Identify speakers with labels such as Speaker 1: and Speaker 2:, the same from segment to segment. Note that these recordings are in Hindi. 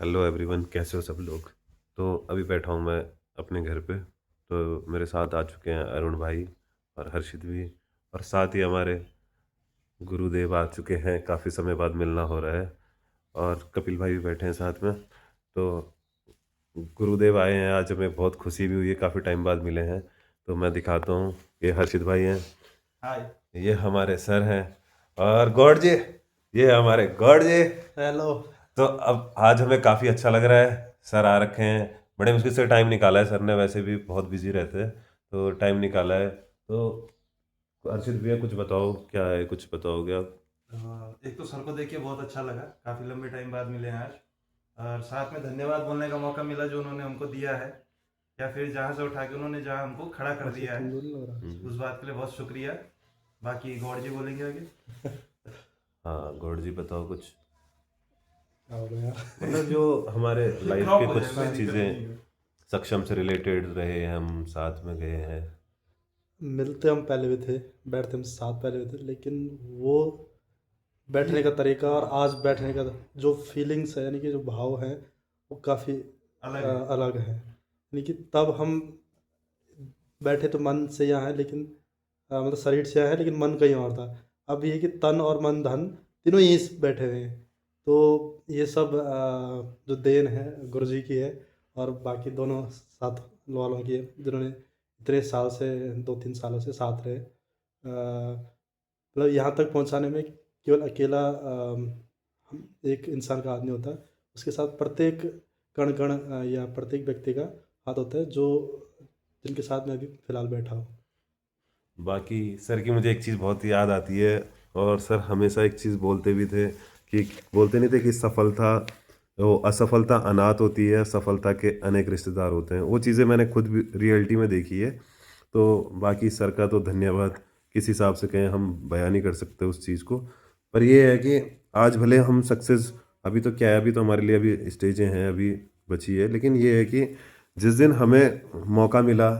Speaker 1: हेलो एवरीवन, कैसे हो सब लोग। तो अभी बैठा हूँ मैं अपने घर पे। तो मेरे साथ आ चुके हैं अरुण भाई और हर्षित भी, और साथ ही हमारे गुरुदेव आ चुके हैं। काफ़ी समय बाद मिलना हो रहा है। और कपिल भाई भी बैठे हैं साथ में। तो गुरुदेव आए हैं आज, हमें बहुत खुशी भी हुई है, काफ़ी टाइम बाद मिले हैं। तो मैं दिखाता हूँ, ये हर्षित भाई हैं,
Speaker 2: हाय।
Speaker 1: ये हमारे सर हैं, और गौड़ जी, ये हमारे गौड़ जी।
Speaker 2: हेलो।
Speaker 1: तो अब आज हमें काफ़ी अच्छा लग रहा है, सर आ रखे हैं। बड़े मुश्किल से टाइम निकाला है सर ने, वैसे भी बहुत बिजी रहते हैं, तो टाइम निकाला है। तो अर्षित भैया कुछ बताओ, क्या है, कुछ बताओगे आप।
Speaker 2: एक तो सर को देख के बहुत अच्छा लगा, काफ़ी लंबे टाइम बाद मिले हैं आज। और साथ में धन्यवाद बोलने का मौका मिला जो उन्होंने हमको दिया है, या फिर जहाँ से उठा के उन्होंने जहाँ हमको खड़ा कर दिया है, उस बात के लिए बहुत शुक्रिया। बाकी गौड़ जी बोलेंगे आगे।
Speaker 1: हाँ गौड़ जी बताओ कुछ,
Speaker 3: हो गया।
Speaker 1: मतलब जो हमारे लाइफ
Speaker 2: क्रॉप
Speaker 1: के
Speaker 2: हो
Speaker 1: कुछ
Speaker 2: जाए, कोई दिक्कत नहीं
Speaker 1: चीज़ें
Speaker 2: है।
Speaker 1: सक्षम से रिलेटेड रहे, हम साथ में गए हैं।
Speaker 3: मिलते हम पहले भी थे, बैठते हम साथ पहले भी थे, लेकिन वो बैठने का तरीका और आज बैठने का जो फीलिंग्स है, यानी कि जो भाव हैं, वो काफ़ी
Speaker 2: अलग है।
Speaker 3: अलग है। यानी कि तब हम बैठे तो मन से यहाँ है, लेकिन मतलब शरीर से यहाँ है, लेकिन मन कहीं और था। अब ये कि तन और मन धन तीनों यहीं से बैठे हुए हैं। तो ये सब जो देन है गुरु जी की है, और बाकी दोनों साथ वालों की है, जिन्होंने इतने साल से 2-3 सालों से साथ रहे। मतलब यहाँ तक पहुँचाने में केवल अकेला एक इंसान का हाथ नहीं होता, उसके साथ प्रत्येक कण कण या प्रत्येक व्यक्ति का हाथ होता है, जो जिनके साथ मैं अभी फ़िलहाल बैठा हूँ।
Speaker 1: बाकी सर की मुझे एक चीज़ बहुत याद आती है, और सर हमेशा एक चीज़ बोलते भी थे कि, बोलते नहीं थे कि सफलता, वो असफलता अनाथ होती है, सफलता के अनेक रिश्तेदार होते हैं। वो चीज़ें मैंने खुद भी रियलिटी में देखी है। तो बाकी सर का तो धन्यवाद किस हिसाब से कहें, हम बयान नहीं कर सकते उस चीज़ को। पर ये है कि आज भले हम सक्सेस, अभी तो क्या है, अभी तो हमारे लिए अभी स्टेजें हैं, अभी बची है, लेकिन ये है कि जिस दिन हमें मौका मिला,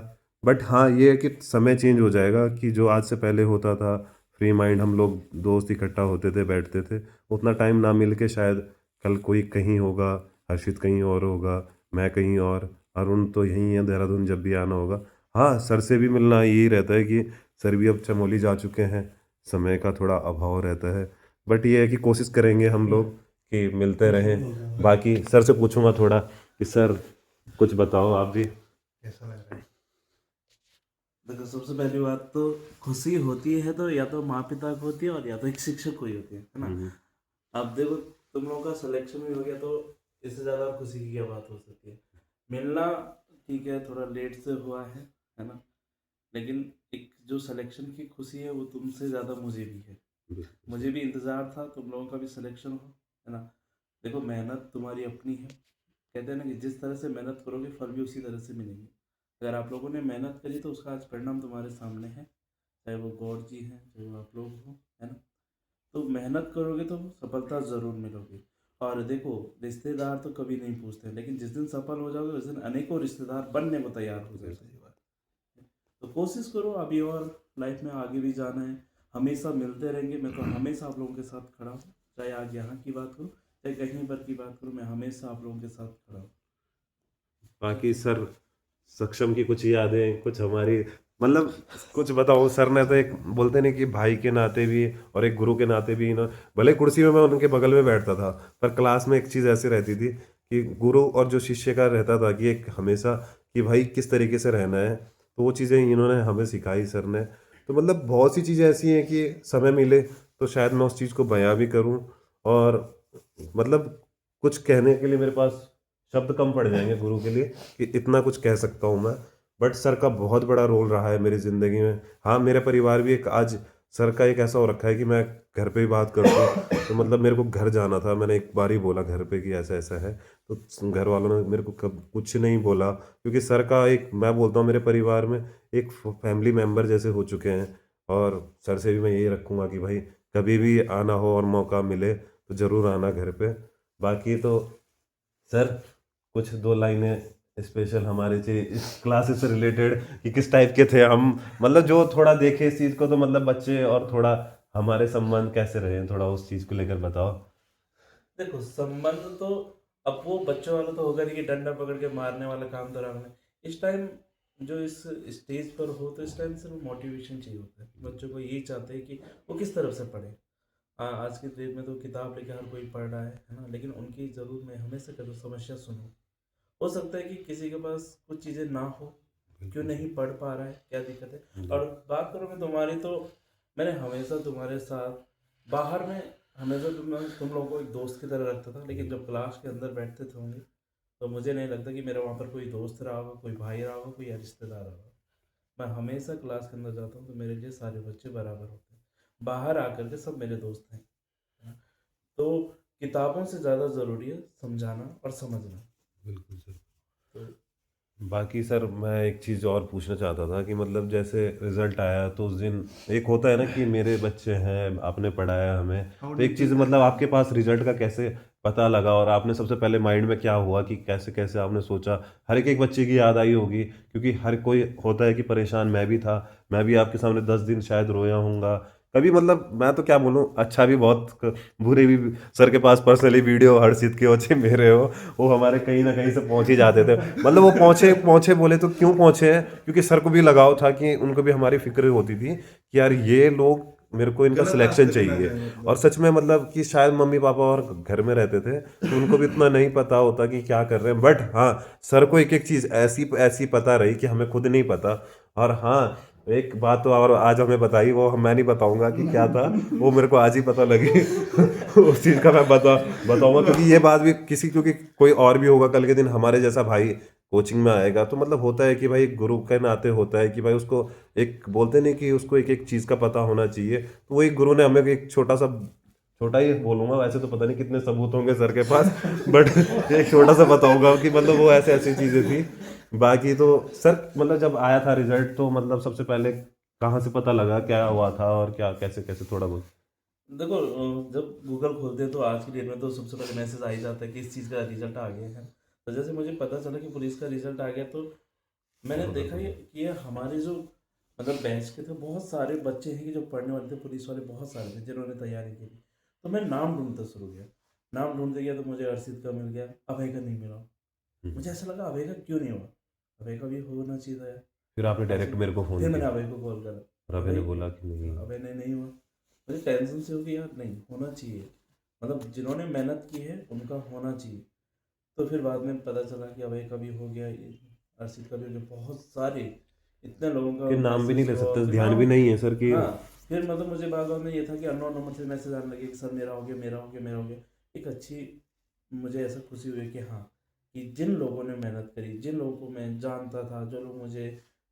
Speaker 1: बट हाँ ये है कि समय चेंज हो जाएगा, कि जो आज से पहले होता था, फ्री माइंड हम लोग दोस्त इकट्ठा होते थे, बैठते थे, उतना टाइम ना मिल के शायद कल कोई कहीं होगा, हर्षित कहीं और होगा, मैं कहीं और, अरुण तो यहीं है देहरादून, जब भी आना होगा। हाँ सर से भी मिलना यही रहता है कि सर भी अब चमोली जा चुके हैं, समय का थोड़ा अभाव रहता है। बट ये है कि कोशिश करेंगे हम लोग कि मिलते रहें। बाकी सर से पूछूंगा थोड़ा कि सर कुछ बताओ आप भी।
Speaker 2: कैसा लग रहा है?
Speaker 4: देखो, सबसे पहली बात तो खुशी होती है तो या तो माँ पिता को होती है और या तो एक शिक्षक को ही होती है ना।
Speaker 1: हम्म।
Speaker 4: अब देखो, तुम लोगों का सिलेक्शन भी हो गया तो इससे ज़्यादा खुशी की क्या बात हो सकती है। मिलना ठीक है, थोड़ा लेट से हुआ है ना, लेकिन एक जो सिलेक्शन की खुशी है वो तुमसे ज़्यादा मुझे भी है। मुझे भी इंतज़ार था तुम लोगों का भी सिलेक्शन हो, है ना। देखो, मेहनत तुम्हारी अपनी है। कहते हैं ना कि जिस तरह से मेहनत करोगे फल भी उसी तरह से मिलेंगे। अगर आप लोगों ने मेहनत करी तो उसका आज परिणाम तुम्हारे सामने है, चाहे वो गौर जी हैं, चाहे वो आप लोग हो, है ना। तो मेहनत करोगे तो सफलता ज़रूर मिलोगी। और देखो, रिश्तेदार तो कभी नहीं पूछते, लेकिन जिस दिन सफल हो जाओगे उस दिन अनेकों रिश्तेदार बनने को तैयार हो जाते हैं। तो कोशिश करो अभी, और लाइफ में आगे भी जाना है। हमेशा मिलते रहेंगे, मैं तो हमेशा आप लोगों के साथ खड़ा हूँ। चाहे आज यहाँ की बात करूँ, चाहे कहीं पर की बात करूँ, मैं हमेशा आप लोगों के साथ खड़ा हूँ।
Speaker 1: बाकी सर सक्षम की कुछ यादें, कुछ हमारी, मतलब कुछ बताओ। सर ने तो एक बोलते नहीं कि भाई के नाते भी और एक गुरु के नाते भी ना, भले कुर्सी में मैं उनके बगल में बैठता था, पर क्लास में एक चीज़ ऐसी रहती थी कि गुरु और जो शिष्य का रहता था कि एक हमेशा कि भाई किस तरीके से रहना है। तो वो चीज़ें इन्होंने हमें सिखाई सर ने। तो मतलब बहुत सी चीज़ें ऐसी हैं कि समय मिले तो शायद मैं उस चीज़ को बयां भी करूं, और मतलब कुछ कहने के लिए मेरे पास शब्द कम पड़ जाएंगे गुरु के लिए कि इतना कुछ कह सकता हूँ मैं। बट सर का बहुत बड़ा रोल रहा है मेरी ज़िंदगी में। हाँ मेरा परिवार भी एक आज सर का एक ऐसा हो रखा है कि मैं घर पे ही बात करता हूँ, तो मतलब मेरे को घर जाना था, मैंने एक बार ही बोला घर पे कि ऐसा ऐसा है, तो घर वालों ने मेरे को कब कुछ नहीं बोला, क्योंकि सर का एक, मैं बोलता हूँ मेरे परिवार में एक फैमिली मेम्बर जैसे हो चुके हैं। और सर से भी मैं यही रखूँगा कि भाई कभी भी आना हो और मौका मिले तो ज़रूर आना घर पे। बाकी तो सर कुछ दो लाइनें स्पेशल हमारे चाहिए इस क्लासेस से रिलेटेड कि किस टाइप के थे हम, मतलब जो थोड़ा देखे इस चीज़ को, तो मतलब बच्चे और थोड़ा हमारे संबंध कैसे रहे हैं, थोड़ा उस चीज़ को लेकर बताओ।
Speaker 4: देखो, संबंध तो अब वो बच्चों वाला तो होगा नहीं कि डंडा पकड़ के मारने वाला काम तो रहा नहीं। इस टाइम जो इस स्टेज पर हो तो इस टाइम सिर्फ मोटिवेशन चाहिए होता है। बच्चों को यही चाहते हैं कि वो किस तरफ से पढ़े। आज के डेट में तो किताब लेके हर कोई पढ़ रहा है ना, लेकिन उनकी ज़रूर मैं हमेशा कहता हूँ समस्या सुनो। हो सकता है कि किसी के पास कुछ चीज़ें ना हो, क्यों नहीं पढ़ पा रहा है, क्या दिक्कत है। और बात करूँ मैं तुम्हारी, तो मैंने हमेशा तुम्हारे साथ बाहर में हमेशा तुम लोगों को एक दोस्त की तरह रखता था, लेकिन जब क्लास के अंदर बैठते थे होंगे तो मुझे नहीं लगता कि मेरा वहाँ पर कोई दोस्त रहा होगा, कोई भाई रहा होगा, कोई रिश्तेदार रहा होगा। मैं हमेशा क्लास के अंदर जाता हूँ तो मेरे लिए सारे बच्चे बराबर होते हैं, बाहर आकर के सब मेरे दोस्त हैं, है ना? तो किताबों से ज़्यादा ज़रूरी है समझाना और समझना।
Speaker 1: बिल्कुल सर।
Speaker 4: तो
Speaker 1: बाकी सर मैं एक चीज़ और पूछना चाहता था कि मतलब जैसे रिजल्ट आया तो उस दिन एक होता है ना कि मेरे बच्चे हैं, आपने पढ़ाया हमें, तो एक चीज़ मतलब आपके पास रिजल्ट का कैसे पता लगा और आपने सबसे पहले माइंड में क्या हुआ कि कैसे कैसे आपने सोचा? हर एक बच्चे की याद आई होगी क्योंकि हर कोई होता है कि परेशान, मैं भी था, मैं भी आपके सामने 10 दिन शायद रोया हूँगा कभी, मतलब मैं तो क्या बोलूँ, अच्छा भी बहुत बुरे भी। सर के पास पर्सनली वीडियो हर्षित के बच्चे मेरे हो, वो हमारे कहीं ना कहीं से पहुंच ही जाते थे, मतलब वो पहुंचे पहुंचे बोले तो क्यों पहुंचे हैं, क्योंकि सर को भी लगाव था कि उनको भी हमारी फिक्र होती थी कि यार ये लोग, मेरे को इनका सिलेक्शन चाहिए। और सच में मतलब कि शायद मम्मी पापा और घर में रहते थे तो उनको भी इतना नहीं पता होता कि क्या कर रहे हैं, बट हाँ सर को एक एक चीज़ ऐसी ऐसी पता रही कि हमें खुद नहीं पता। और हाँ एक बात तो और आज हमें बताई, वो मैं नहीं बताऊंगा कि क्या था, वो मेरे को आज ही पता लगी उस चीज़ का मैं बताऊंगा, क्योंकि ये बात भी किसी, क्योंकि कोई और भी होगा कल के दिन हमारे जैसा भाई कोचिंग में आएगा तो मतलब होता है कि भाई गुरु के नाते होता है कि भाई उसको एक बोलते नहीं कि उसको एक एक चीज़ का पता होना चाहिए, तो वही गुरु ने हमें एक छोटा ही बोलूंगा, वैसे तो पता नहीं कितने सबूत होंगे सर के पास बट एक छोटा सा बताऊंगा कि मतलब वो ऐसे ऐसी चीज़ें थी। बाकी तो सर मतलब जब आया था रिजल्ट तो मतलब सबसे पहले कहाँ से पता लगा, क्या हुआ था और क्या कैसे कैसे, थोड़ा बहुत।
Speaker 4: देखो, जब गूगल खोलते हैं तो आज की डेट में तो सबसे पहले मैसेज आ ही जाता है कि इस चीज़ का रिजल्ट आ गया है। तो जैसे मुझे पता चला कि पुलिस का रिजल्ट आ गया तो मैंने देखा कि ये हमारे जो मतलब बैच के थे बहुत सारे बच्चे हैं कि जो पढ़ने वाले थे, पुलिस वाले बहुत सारे थे जिन्होंने तैयारी की थी। तो मैं नाम ढूंढता शुरू किया, नाम ढूंढते गया तो मुझे अर्षित का मिल गया, अभय का नहीं मिला। मुझे ऐसा लगा अभय का क्यों नहीं हुआ, अभय का भी होना चाहिए था यार।
Speaker 1: फिर आपने डायरेक्ट मेरे को
Speaker 4: फिर
Speaker 1: फ़ोन
Speaker 4: मैंने
Speaker 1: किया
Speaker 4: अभय को कॉल करा,
Speaker 1: और अभय ने
Speaker 4: अभय
Speaker 1: बोला कि नहीं।
Speaker 4: अभय ने नहीं हुआ। मुझे टेंशन से हो गया यार, नहीं होना चाहिए, मतलब जिन्होंने मेहनत की है उनका होना चाहिए। तो फिर बाद में पता चला कि अभय का भी हो गया, ये अर्षित का भी हो गया, बहुत सारे इतने लोगों का
Speaker 1: कि नाम भी नहीं
Speaker 4: मैसेज
Speaker 1: ले
Speaker 4: हुआ
Speaker 1: सकते,
Speaker 4: फिर
Speaker 1: ध्यान
Speaker 4: नाम।
Speaker 1: भी नहीं है सर की।
Speaker 4: हाँ, फिर मतलब मुझे बाद में ये था कि अननोन नंबर से मैसेज आने लगे कि सर मेरा हो गया, मेरा हो गया, मेरा हो गया। एक अच्छी मुझे ऐसा खुशी हुई कि हाँ, कि जिन लोगों ने मेहनत करी, जिन लोगों को मैं जानता था, जो लोग मुझे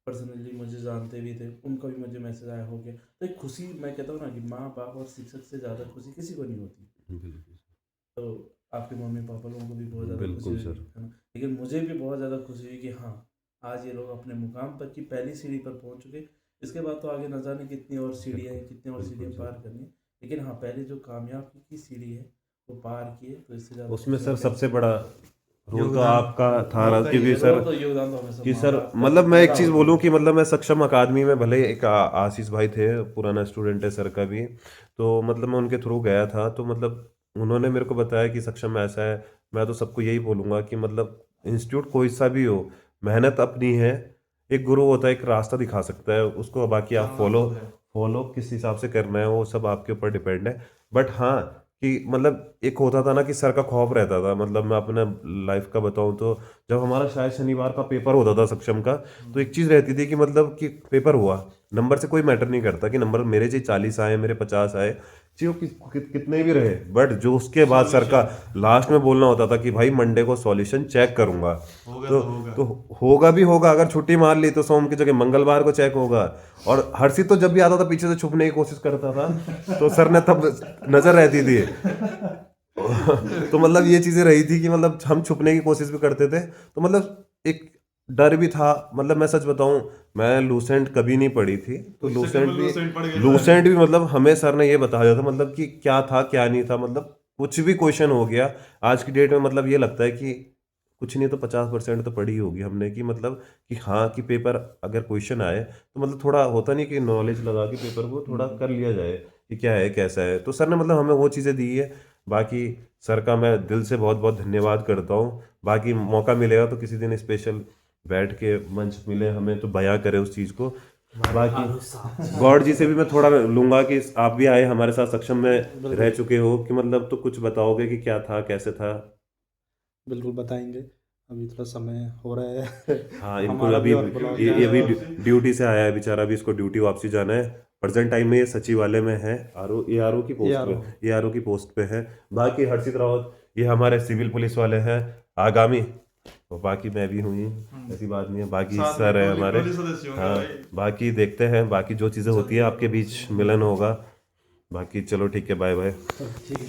Speaker 4: पर्सनली मुझे जानते भी थे, उनका भी मुझे मैसेज आया हो गया। तो एक खुशी, मैं कहता हूँ ना कि माँ बाप और शिक्षक से ज़्यादा खुशी किसी को नहीं होती।
Speaker 1: बिल्कुल
Speaker 4: तो आपके मम्मी पापा लोगों को भी बहुत ज़्यादा खुशी
Speaker 1: बिल्कुल
Speaker 4: हुई,
Speaker 1: सर।
Speaker 4: है ना? लेकिन मुझे भी बहुत ज़्यादा खुशी हुई कि हाँ, आज ये लोग अपने मुकाम पर की पहली सीढ़ी पर पहुंच चुके। इसके बाद तो आगे न जाने कितनी और सीढ़ियाँ हैं, कितनी और
Speaker 1: बिल्कुल
Speaker 4: सीढ़ियाँ
Speaker 1: सर।
Speaker 4: पार करनी है। लेकिन हाँ, पहले जो कामयाबी की सीढ़ी है वो पार किए, तो इससे ज़्यादा
Speaker 1: उसमें
Speaker 4: खुशी
Speaker 1: सर
Speaker 4: और क्या
Speaker 1: सबसे
Speaker 4: चीज़
Speaker 1: बड़ा
Speaker 4: है।
Speaker 1: रोल तो
Speaker 3: योगदान
Speaker 1: आपका था
Speaker 4: होता ही
Speaker 1: क्योंकि
Speaker 4: है,
Speaker 1: सर
Speaker 4: रोल तो योगदान तो हमेशा
Speaker 1: कि
Speaker 4: माँ
Speaker 1: सर
Speaker 4: बाप का
Speaker 1: मतलब
Speaker 4: तो
Speaker 1: मैं एक
Speaker 4: पहला
Speaker 1: चीज़
Speaker 4: होता
Speaker 1: बोलूँ
Speaker 4: है।
Speaker 1: कि मतलब मैं सक्षम अकादमी में, भले एक आशीष भाई थे, पुराना स्टूडेंट है सर का भी, तो मतलब मैं उनके थ्रू गया था तो मतलब उन्होंने मेरे को बताया कि सक्षम में ऐसा है। मैं तो सबको यही बोलूँगा कि मतलब इंस्टीट्यूट कोई सा भी हो, मेहनत अपनी है, एक गुरु होता है, एक रास्ता दिखा सकता है उसको, बाकी आप फॉलो फॉलो किस हिसाब से करना है वो सब आपके ऊपर डिपेंड है। बट हाँ कि मतलब एक होता था ना कि सर का खौफ रहता था, मतलब मैं अपने लाइफ का बताऊं तो जब हमारा शायद शनिवार का पेपर होता था सक्षम का, तो एक चीज़ रहती थी कि मतलब कि पेपर हुआ, नंबर से कोई मैटर नहीं करता कि नंबर मेरे चाहिए 40 आए, मेरे 50 आए, चाहिए वो कितने भी रहे, बट जो उसके बाद सर का लास्ट में बोलना होता था कि भाई मंडे को सॉल्यूशन चेक करूंगा। तो होगा भी होगा, अगर छुट्टी मार ली तो सोम की जगह मंगलवार को चेक होगा। और हर्षित तो जब भी आता था पीछे से छुपने की कोशिश करता था तो सर ने तब नजर रहती थी तो मतलब ये चीजें रही थी कि मतलब हम छुपने की कोशिश भी करते थे, तो मतलब एक डर भी था। मतलब मैं सच बताऊं, मैं लूसेंट कभी नहीं पढ़ी थी, तो लूसेंट भी मतलब हमें सर ने ये बताया था मतलब कि क्या था क्या नहीं था, मतलब कुछ भी क्वेश्चन हो गया आज की डेट में, मतलब ये लगता है कि कुछ नहीं तो 50% तो पढ़ी होगी हमने, कि मतलब कि हाँ कि पेपर अगर क्वेश्चन आए तो मतलब थोड़ा होता नहीं कि नॉलेज लगा के पेपर को थोड़ा कर लिया जाए कि क्या है कैसा है, तो सर ने मतलब हमें वो चीज़ें दी है। बाकी सर का मैं दिल से बहुत बहुत धन्यवाद करता हूँ। बाकी मौका मिलेगा तो किसी दिन स्पेशल बैठ के मंच मिले हमें तो बयां करें उस चीज़ को। बाकी गॉड जी से भी मैं थोड़ा लूंगा कि आप भी आए हमारे साथ, सक्षम में रह चुके हो, कि मतलब तो कुछ बताओगे कि क्या था कैसे था।
Speaker 3: बिल्कुल बताएंगे, अभी थोड़ा समय हो रहा है।
Speaker 1: हाँ इनको
Speaker 3: हमारा
Speaker 1: अभी
Speaker 3: भी और ब्लॉग
Speaker 1: ये अभी
Speaker 2: वापसी।
Speaker 1: ड्यूटी से आया है बेचारा, अभी इसको ड्यूटी वापसी जाना है। प्रेजेंट टाइम में ये सचिवालय में है, आरओ की पोस्ट
Speaker 3: ARO।
Speaker 1: पे, ARO की पोस्ट पे है। बाकी हर्षित रावत ये हमारे सिविल पुलिस वाले हैं आगामी, और बाकी मैं भी हूँ ही, ऐसी बात नहीं है। बाकी
Speaker 2: साथ में
Speaker 1: सर है
Speaker 2: टोली-
Speaker 1: हमारे।
Speaker 2: टोली सदस्य होंगे
Speaker 1: हाँ
Speaker 2: भाई।
Speaker 1: बाकी देखते हैं, बाकी जो चीज़ें होती है आपके बीच मिलन होगा। बाकी चलो ठीक है, बाय बाय।
Speaker 3: ठीक है।